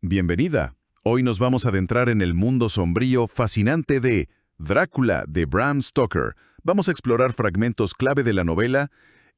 Bienvenida. Hoy nos vamos a adentrar en el mundo sombrío, fascinante de Drácula, de Bram Stoker. Vamos a explorar fragmentos clave de la novela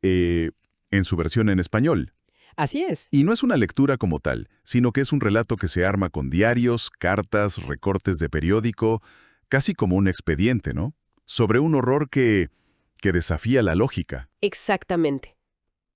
en su versión en español. Así es. Y no es una lectura como tal, sino que es un relato que se arma con diarios, cartas, recortes de periódico, casi como un expediente, ¿no? Sobre un horror que desafía la lógica. Exactamente.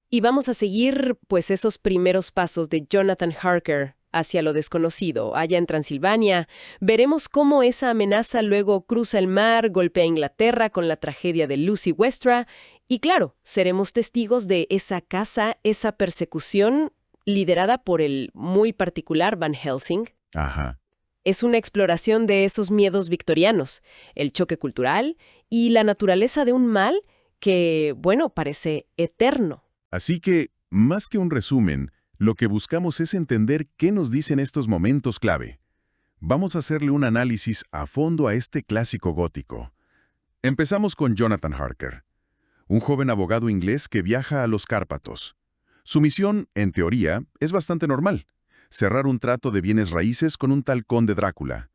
Y vamos a seguir, pues, esos primeros pasos de Jonathan Harker hacia lo desconocido, allá en Transilvania. Veremos cómo esa amenaza luego cruza el mar, golpea a Inglaterra con la tragedia de Lucy Westra. Y claro, seremos testigos de esa caza, esa persecución liderada por el muy particular Van Helsing. Ajá. Es una exploración de esos miedos victorianos, el choque cultural y la naturaleza de un mal que, bueno, parece eterno. Así que, más que un resumen, lo que buscamos es entender qué nos dicen estos momentos clave. Vamos a hacerle un análisis a fondo a este clásico gótico. Empezamos con Jonathan Harker, un joven abogado inglés que viaja a los Cárpatos. Su misión, en teoría, es bastante normal: cerrar un trato de bienes raíces con un tal conde Drácula.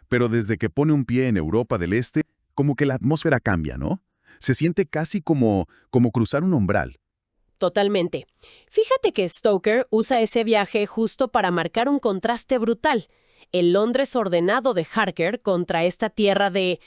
Pero desde que pone un pie en Europa del Este, como que la atmósfera cambia, ¿no? Se siente casi como cruzar un umbral. Totalmente. Fíjate que Stoker usa ese viaje justo para marcar un contraste brutal. El Londres ordenado de Harker contra esta tierra de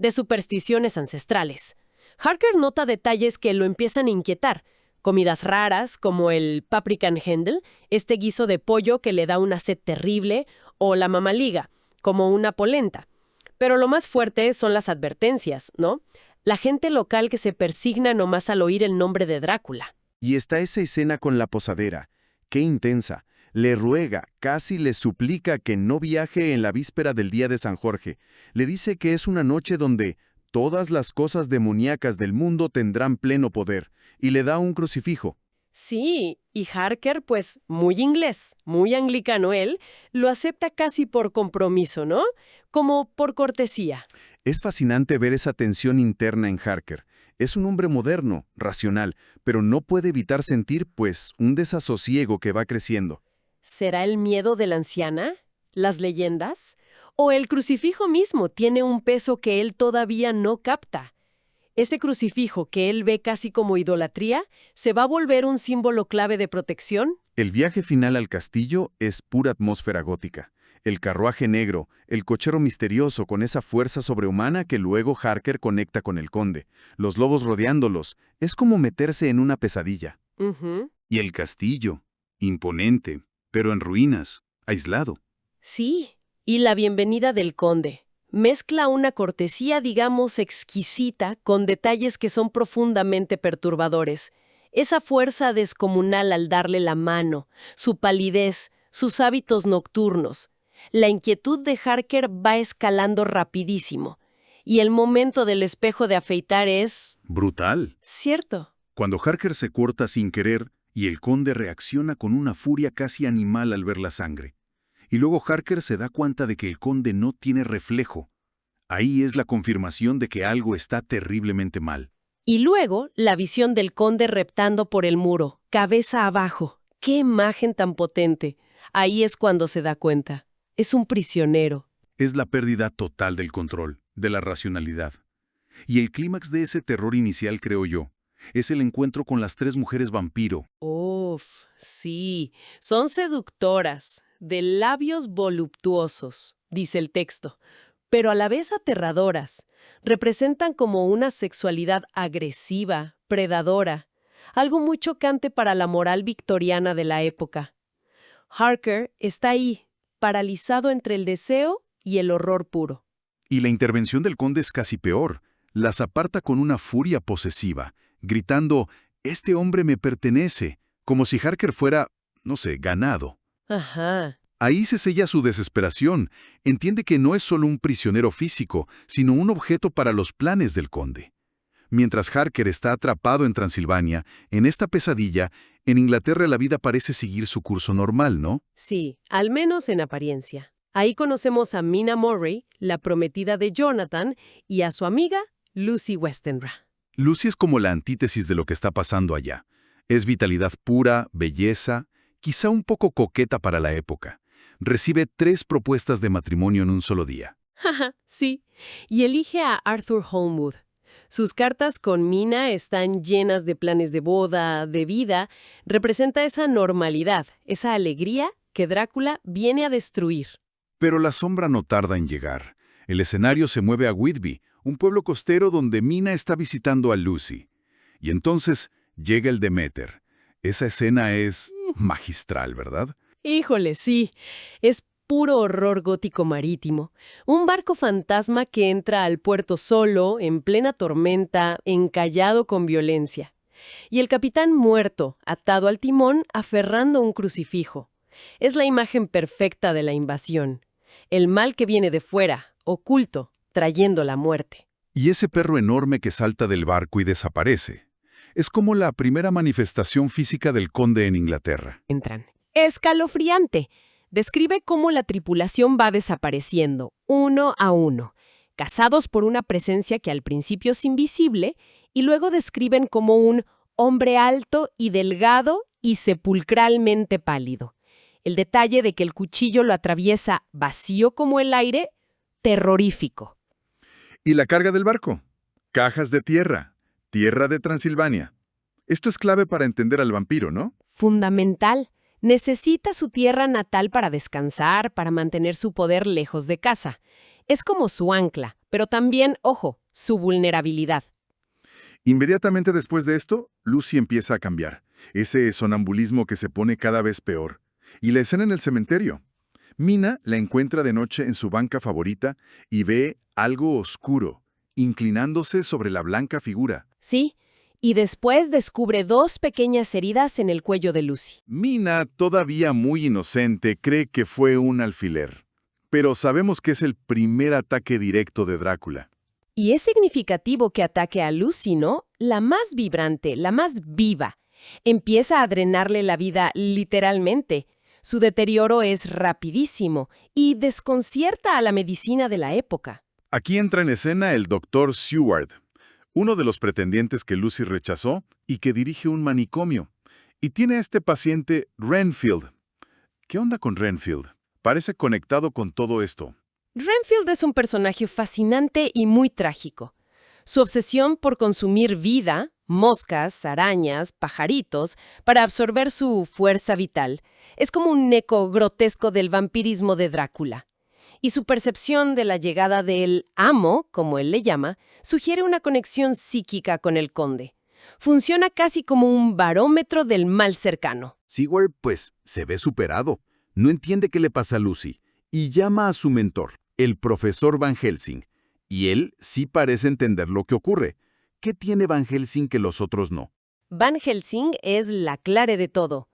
supersticiones ancestrales. Harker nota detalles que lo empiezan a inquietar. Comidas raras, como el paprikanshendel, este guiso de pollo que le da una sed terrible, o la mamaliga, como una polenta. Pero lo más fuerte son las advertencias, ¿no? La gente local que se persigna nomás al oír el nombre de Drácula. Y está esa escena con la posadera. ¡Qué intensa! Le ruega, casi le suplica que no viaje en la víspera del día de San Jorge. Le dice que es una noche donde todas las cosas demoníacas del mundo tendrán pleno poder, y le da un crucifijo. Sí, y Harker, pues muy inglés, muy anglicano él, lo acepta casi por compromiso, ¿no? Como por cortesía. Es fascinante ver esa tensión interna en Harker. Es un hombre moderno, racional, pero no puede evitar sentir, pues, un desasosiego que va creciendo. ¿Será el miedo de la anciana? ¿Las leyendas? ¿O el crucifijo mismo tiene un peso que él todavía no capta? Ese crucifijo que él ve casi como idolatría, ¿se va a volver un símbolo clave de protección? El viaje final al castillo es pura atmósfera gótica. El carruaje negro, el cochero misterioso con esa fuerza sobrehumana que luego Harker conecta con el conde, los lobos rodeándolos, es como meterse en una pesadilla. Y el castillo, imponente, pero en ruinas, aislado. Sí, y la bienvenida del conde. Mezcla una cortesía, digamos, exquisita con detalles que son profundamente perturbadores. Esa fuerza descomunal al darle la mano, su palidez, sus hábitos nocturnos. La inquietud de Harker va escalando rapidísimo. Y el momento del espejo de afeitar es... Brutal. ¿cierto? Cuando Harker se corta sin querer y el conde reacciona con una furia casi animal al ver la sangre. Y luego Harker se da cuenta de que el conde no tiene reflejo. Ahí es la confirmación de que algo está terriblemente mal. Y luego, la visión del conde reptando por el muro, cabeza abajo. ¡Qué imagen tan potente! Ahí es cuando se da cuenta. Es un prisionero. Es la pérdida total del control, de la racionalidad. Y el clímax de ese terror inicial, creo yo, es el encuentro con las 3 mujeres vampiro. Uf, sí, son seductoras, de labios voluptuosos, dice el texto, pero a la vez aterradoras. Representan como una sexualidad agresiva, predadora, algo muy chocante para la moral victoriana de la época. Harker está ahí, paralizado entre el deseo y el horror puro. Y la intervención del conde es casi peor. Las aparta con una furia posesiva, gritando: «Este hombre me pertenece», como si Harker fuera, no sé, ganado. Ajá. Ahí se sella su desesperación. Entiende que no es solo un prisionero físico, sino un objeto para los planes del conde. Mientras Harker está atrapado en Transilvania, en esta pesadilla, en Inglaterra la vida parece seguir su curso normal, ¿no? Sí, al menos en apariencia. Ahí conocemos a Mina Murray, la prometida de Jonathan, y a su amiga, Lucy Westenra. Lucy es como la antítesis de lo que está pasando allá. Es vitalidad pura, belleza, quizá un poco coqueta para la época. recibe 3 propuestas de matrimonio en un solo día. Jaja, sí. Y elige a Arthur Holmwood. Sus cartas con Mina están llenas de planes de boda, de vida. Representa esa normalidad, esa alegría que Drácula viene a destruir. Pero la sombra no tarda en llegar. El escenario se mueve a Whitby, un pueblo costero donde Mina está visitando a Lucy. Y entonces llega el Demeter. Esa escena es magistral, ¿verdad? Híjole, sí. Es puro horror gótico marítimo. Un barco fantasma que entra al puerto solo, en plena tormenta, encallado con violencia. Y el capitán muerto, atado al timón, aferrando un crucifijo. Es la imagen perfecta de la invasión. El mal que viene de fuera, oculto, trayendo la muerte. Y ese perro enorme que salta del barco y desaparece. Es como la primera manifestación física del conde en Inglaterra. Entran. Escalofriante. Describe cómo la tripulación va desapareciendo, uno a uno, cazados por una presencia que al principio es invisible, y luego describen como un hombre alto y delgado y sepulcralmente pálido. El detalle de que el cuchillo lo atraviesa vacío como el aire, terrorífico. ¿Y la carga del barco? Cajas de tierra, tierra de Transilvania. Esto es clave para entender al vampiro, ¿no? Fundamental. Necesita su tierra natal para descansar, para mantener su poder lejos de casa. Es como su ancla, pero también, ojo, su vulnerabilidad. Inmediatamente después de esto, Lucy empieza a cambiar. Ese sonambulismo que se pone cada vez peor. Y la escena en el cementerio. Mina la encuentra de noche en su banca favorita y ve algo oscuro, inclinándose sobre la blanca figura. Sí, y después descubre 2 pequeñas heridas en el cuello de Lucy. Mina, todavía muy inocente, cree que fue un alfiler. Pero sabemos que es el primer ataque directo de Drácula. Y es significativo que ataque a Lucy, ¿no? La más vibrante, la más viva. Empieza a drenarle la vida literalmente. Su deterioro es rapidísimo y desconcierta a la medicina de la época. Aquí entra en escena el Dr. Seward, uno de los pretendientes que Lucy rechazó y que dirige un manicomio. Y tiene a este paciente Renfield. ¿Qué onda con Renfield? Parece conectado con todo esto. Renfield es un personaje fascinante y muy trágico. Su obsesión por consumir vida, moscas, arañas, pajaritos, para absorber su fuerza vital, es como un eco grotesco del vampirismo de Drácula. Y su percepción de la llegada del amo, como él le llama, sugiere una conexión psíquica con el conde. Funciona casi como un barómetro del mal cercano. Seward, pues, se ve superado. No entiende qué le pasa a Lucy y llama a su mentor, el profesor Van Helsing. Y él sí parece entender lo que ocurre. ¿Qué tiene Van Helsing que los otros no? Van Helsing es la clave de todo.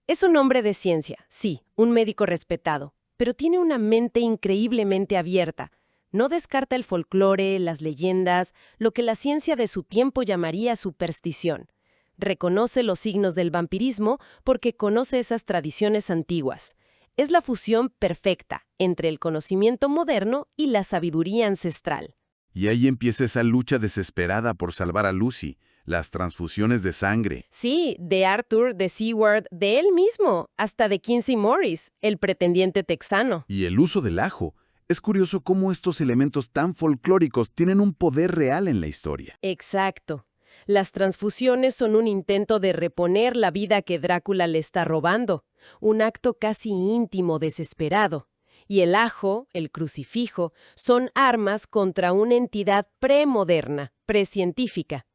Es un hombre de ciencia, sí, un médico respetado, pero tiene una mente increíblemente abierta. No descarta el folclore, las leyendas, lo que la ciencia de su tiempo llamaría superstición. Reconoce los signos del vampirismo porque conoce esas tradiciones antiguas. Es la fusión perfecta entre el conocimiento moderno y la sabiduría ancestral. Y ahí empieza esa lucha desesperada por salvar a Lucy, las transfusiones de sangre. Sí, de Arthur, de Seward, de él mismo, hasta de Quincey Morris, el pretendiente texano. Y el uso del ajo. Es curioso cómo estos elementos tan folclóricos tienen un poder real en la historia. Exacto. Las transfusiones son un intento de reponer la vida que Drácula le está robando, un acto casi íntimo, desesperado. Y el ajo, el crucifijo, son armas contra una entidad premoderna, precientífica.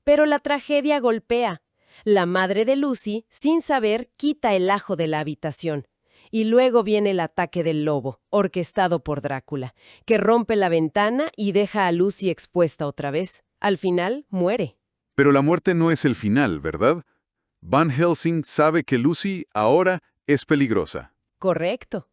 Pero la tragedia golpea. La madre de Lucy, sin saber, quita el ajo de la habitación. Y luego viene el ataque del lobo, orquestado por Drácula, que rompe la ventana y deja a Lucy expuesta otra vez. Al final, muere. Pero la muerte no es el final, ¿verdad? Van Helsing sabe que Lucy ahora es peligrosa. Correcto.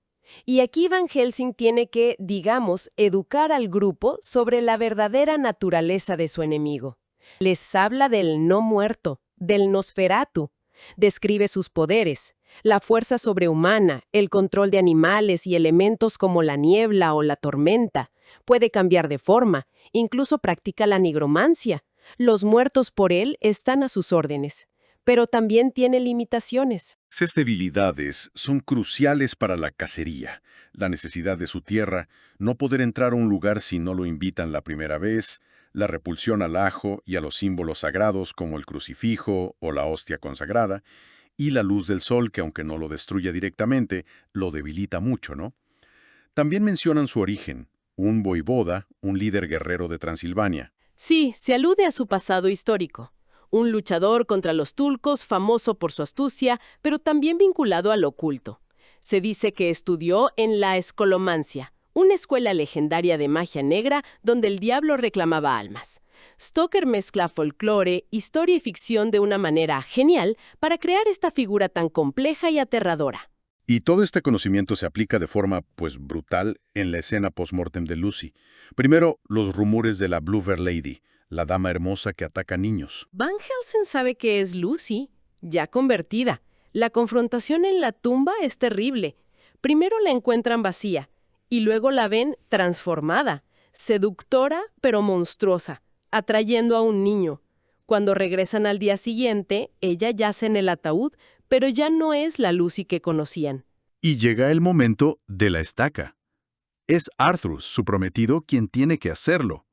Y aquí Van Helsing tiene que, digamos, educar al grupo sobre la verdadera naturaleza de su enemigo. Les habla del no muerto, del Nosferatu. Describe sus poderes, la fuerza sobrehumana, el control de animales y elementos como la niebla o la tormenta. Puede cambiar de forma, incluso practica la nigromancia. Los muertos por él están a sus órdenes. pero también tiene limitaciones. Esas debilidades son cruciales para la cacería. La necesidad de su tierra, no poder entrar a un lugar si no lo invitan la primera vez, la repulsión al ajo y a los símbolos sagrados como el crucifijo o la hostia consagrada, y la luz del sol que aunque no lo destruya directamente, lo debilita mucho, ¿no? También mencionan su origen, un voivoda, un líder guerrero de Transilvania. Sí, se alude a su pasado histórico. Un luchador contra los turcos, famoso por su astucia, pero también vinculado al oculto. Se dice que estudió en la Escolomancia, una escuela legendaria de magia negra donde el diablo reclamaba almas. Stoker mezcla folclore, historia y ficción de una manera genial para crear esta figura tan compleja y aterradora. Y todo este conocimiento se aplica de forma, brutal en la escena post-mortem de Lucy. Primero, los rumores de la Blue Veil Lady, la dama hermosa que ataca niños. Van Helsing sabe que es Lucy, ya convertida. La confrontación en la tumba es terrible. Primero la encuentran vacía, y luego la ven transformada, seductora pero monstruosa, atrayendo a un niño. Cuando regresan al día siguiente, ella yace en el ataúd, pero ya no es la Lucy que conocían. Y llega el momento de la estaca. Es Arthur, su prometido, quien tiene que hacerlo.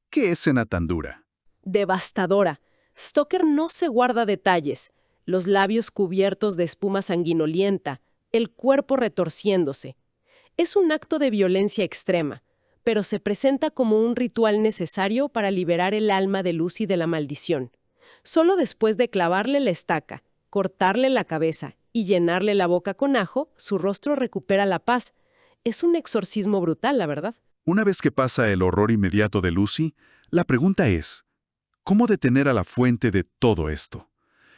¿Qué escena tan dura? Devastadora. Stoker no se guarda detalles. Los labios cubiertos de espuma sanguinolienta, el cuerpo retorciéndose. Es un acto de violencia extrema, pero se presenta como un ritual necesario para liberar el alma de Lucy de la maldición. Solo después de clavarle la estaca, cortarle la cabeza y llenarle la boca con ajo, su rostro recupera la paz. Es un exorcismo brutal, la verdad. Una vez que pasa el horror inmediato de Lucy, la pregunta es, ¿cómo detener a la fuente de todo esto?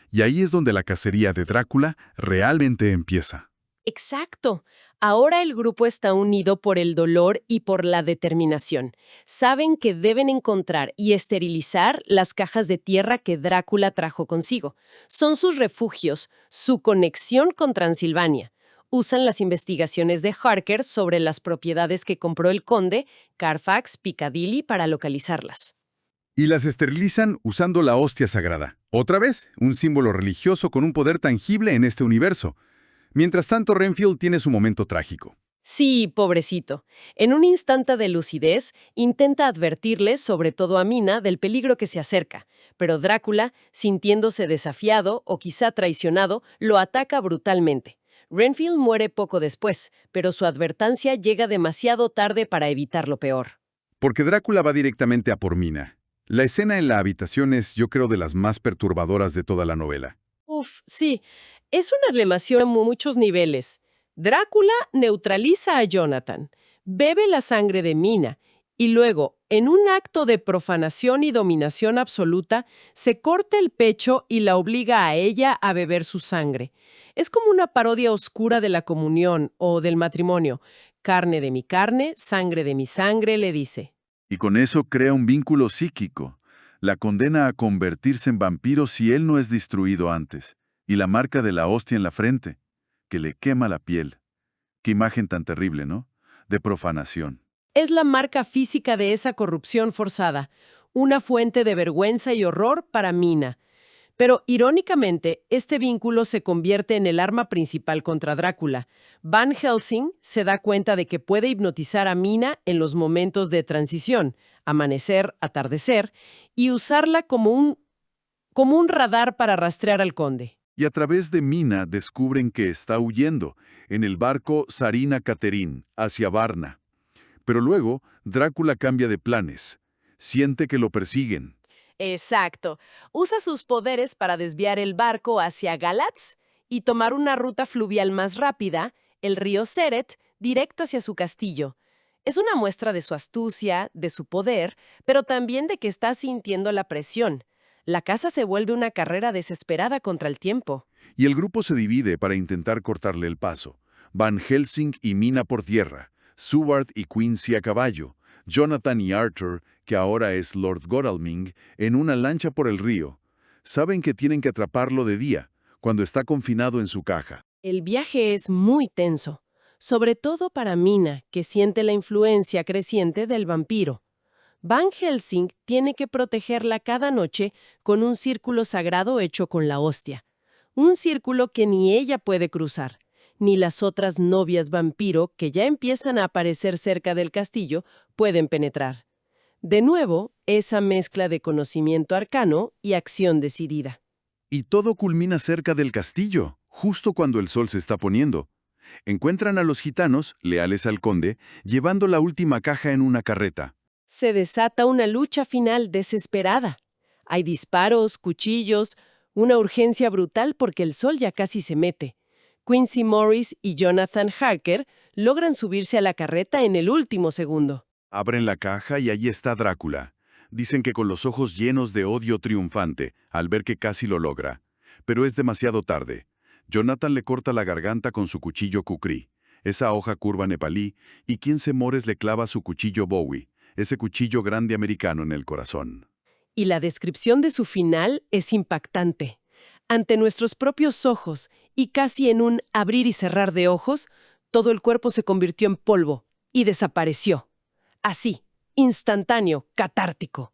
Y ahí es donde la cacería de Drácula realmente empieza. Exacto. Ahora el grupo está unido por el dolor y por la determinación. Saben que deben encontrar y esterilizar las cajas de tierra que Drácula trajo consigo. Son sus refugios, su conexión con Transilvania. Usan las investigaciones de Harker sobre las propiedades que compró el conde, Carfax, Piccadilly, para localizarlas. Y las esterilizan usando la hostia sagrada. Otra vez, un símbolo religioso con un poder tangible en este universo. Mientras tanto, Renfield tiene su momento trágico. Sí, pobrecito. En un instante de lucidez, intenta advertirles, sobre todo a Mina, del peligro que se acerca. Pero Drácula, sintiéndose desafiado o quizá traicionado, lo ataca brutalmente. Renfield muere poco después, pero su advertencia llega demasiado tarde para evitar lo peor. Porque Drácula va directamente a por Mina. La escena en la habitación es, yo creo, de las más perturbadoras de toda la novela. Sí. Es una relación a muchos niveles. Drácula neutraliza a Jonathan, bebe la sangre de Mina y luego, en un acto de profanación y dominación absoluta, se corta el pecho y la obliga a ella a beber su sangre. Es como una parodia oscura de la comunión o del matrimonio. Carne de mi carne, sangre de mi sangre, le dice. Y con eso crea un vínculo psíquico. La condena a convertirse en vampiro si él no es destruido antes. Y la marca de la hostia en la frente, que le quema la piel. Qué imagen tan terrible, ¿no? De profanación. Es la marca física de esa corrupción forzada, una fuente de vergüenza y horror para Mina. Pero, irónicamente, este vínculo se convierte en el arma principal contra Drácula. Van Helsing se da cuenta de que puede hipnotizar a Mina en los momentos de transición, amanecer, atardecer, y usarla como un radar para rastrear al conde. Y a través de Mina descubren que está huyendo, en el barco Sarina Catherine, hacia Varna. Pero luego, Drácula cambia de planes. Siente que lo persiguen. Exacto. Usa sus poderes para desviar el barco hacia Galatz y tomar una ruta fluvial más rápida, el río Seret, directo hacia su castillo. Es una muestra de su astucia, de su poder, pero también de que está sintiendo la presión. La caza se vuelve una carrera desesperada contra el tiempo. Y el grupo se divide para intentar cortarle el paso. Van Helsing y Mina por tierra, Seward y Quincy a caballo, Jonathan y Arthur, que ahora es Lord Godalming, en una lancha por el río. Saben que tienen que atraparlo de día, cuando está confinado en su caja. El viaje es muy tenso, sobre todo para Mina, que siente la influencia creciente del vampiro. Van Helsing tiene que protegerla cada noche con un círculo sagrado hecho con la hostia. Un círculo que ni ella puede cruzar, ni las otras novias vampiro que ya empiezan a aparecer cerca del castillo pueden penetrar. De nuevo, esa mezcla de conocimiento arcano y acción decidida. Y todo culmina cerca del castillo, justo cuando el sol se está poniendo. Encuentran a los gitanos, leales al conde, llevando la última caja en una carreta. Se desata una lucha final desesperada. Hay disparos, cuchillos, una urgencia brutal porque el sol ya casi se mete. Quincy Morris y Jonathan Harker logran subirse a la carreta en el último segundo. Abren la caja y allí está Drácula. Dicen que con los ojos llenos de odio triunfante, al ver que casi lo logra. Pero es demasiado tarde. Jonathan le corta la garganta con su cuchillo kukri, esa hoja curva nepalí, y Quincy Morris le clava su cuchillo Bowie, ese cuchillo grande americano en el corazón. Y la descripción de su final es impactante. Ante nuestros propios ojos, y casi en un abrir y cerrar de ojos, todo el cuerpo se convirtió en polvo y desapareció. Así, instantáneo, catártico.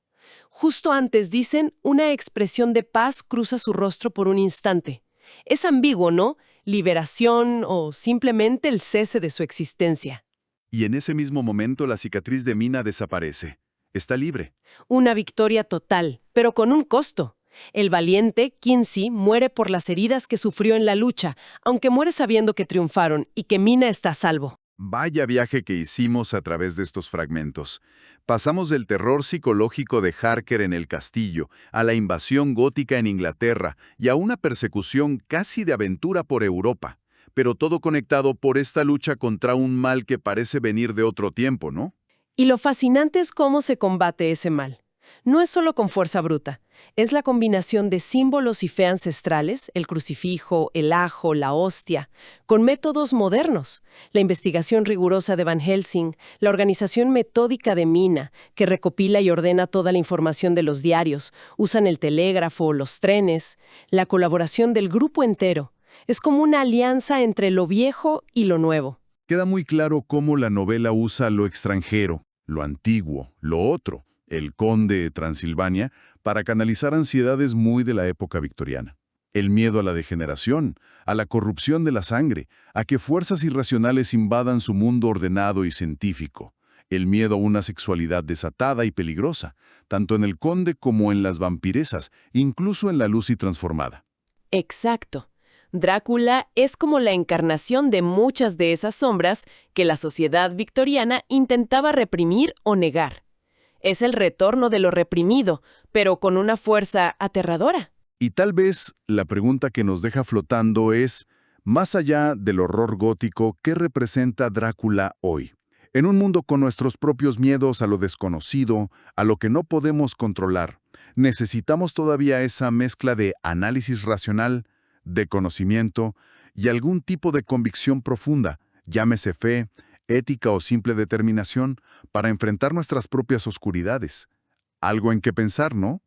Justo antes, dicen, una expresión de paz cruza su rostro por un instante. Es ambiguo, ¿no? Liberación o simplemente el cese de su existencia. Y en ese mismo momento la cicatriz de Mina desaparece. Está libre. Una victoria total, pero con un costo. El valiente, Quincy, muere por las heridas que sufrió en la lucha, aunque muere sabiendo que triunfaron y que Mina está a salvo. Vaya viaje que hicimos a través de estos fragmentos. Pasamos del terror psicológico de Harker en el castillo, a la invasión gótica en Inglaterra y a una persecución casi de aventura por Europa. Pero todo conectado por esta lucha contra un mal que parece venir de otro tiempo, ¿no? Y lo fascinante es cómo se combate ese mal. No es solo con fuerza bruta, es la combinación de símbolos y fe ancestrales, el crucifijo, el ajo, la hostia, con métodos modernos, la investigación rigurosa de Van Helsing, la organización metódica de Mina, que recopila y ordena toda la información de los diarios, usan el telégrafo, los trenes, la colaboración del grupo entero. Es como una alianza entre lo viejo y lo nuevo. Queda muy claro cómo la novela usa lo extranjero, lo antiguo, lo otro, el conde de Transilvania, para canalizar ansiedades muy de la época victoriana. El miedo a la degeneración, a la corrupción de la sangre, a que fuerzas irracionales invadan su mundo ordenado y científico. El miedo a una sexualidad desatada y peligrosa, tanto en el conde como en las vampiresas, incluso en la Lucy transformada. Exacto. Drácula es como la encarnación de muchas de esas sombras que la sociedad victoriana intentaba reprimir o negar. Es el retorno de lo reprimido, pero con una fuerza aterradora. Y tal vez la pregunta que nos deja flotando es, más allá del horror gótico, ¿qué representa Drácula hoy? En un mundo con nuestros propios miedos a lo desconocido, a lo que no podemos controlar, necesitamos todavía esa mezcla de análisis racional, de conocimiento y algún tipo de convicción profunda, llámese fe, ética o simple determinación, para enfrentar nuestras propias oscuridades. Algo en qué pensar, ¿no?